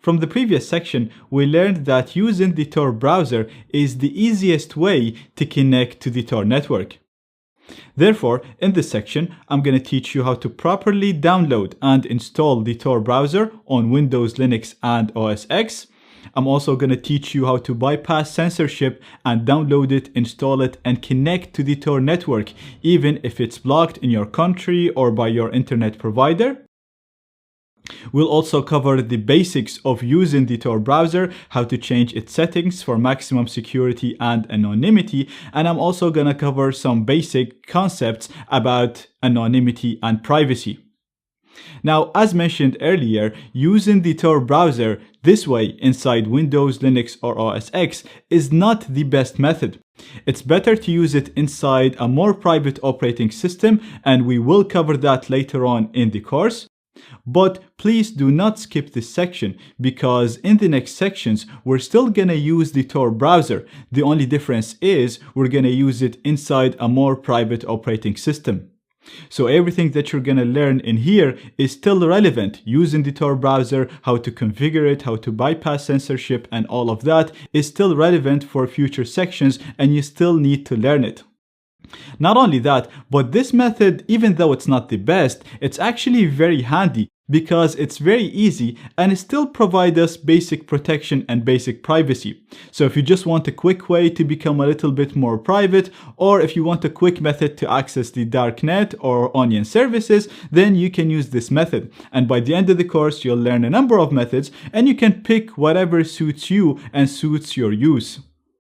From the previous section, we learned that using the Tor browser is the easiest way to connect to the Tor network. Therefore, in this section, I'm going to teach you how to properly download and install the Tor browser on Windows, Linux, and OS X. I'm also going to teach you how to bypass censorship and download it, install it, and connect to the Tor network, even if it's blocked in your country or by your internet provider. We'll also cover the basics of using the Tor browser, how to change its settings for maximum security and anonymity, and I'm also going to cover some basic concepts about anonymity and privacy. Now, as mentioned earlier, using the Tor browser this way inside Windows, Linux, or OS X is not the best method. It's better to use it inside a more private operating system, and we will cover that later on in the course. But please do not skip this section, because in the next sections, we're still going to use the Tor browser. The only difference is we're going to use it inside a more private operating system. So everything that you're going to learn in here is still relevant. Using the Tor browser, how to configure it, how to bypass censorship, and all of that is still relevant for future sections, and you still need to learn it. Not only that, but this method, even though it's not the best, it's actually very handy because it's very easy and it still provides us basic protection and basic privacy. So if you just want a quick way to become a little bit more private, or if you want a quick method to access the darknet or onion services, then you can use this method. And by the end of the course, you'll learn a number of methods and you can pick whatever suits you and suits your use.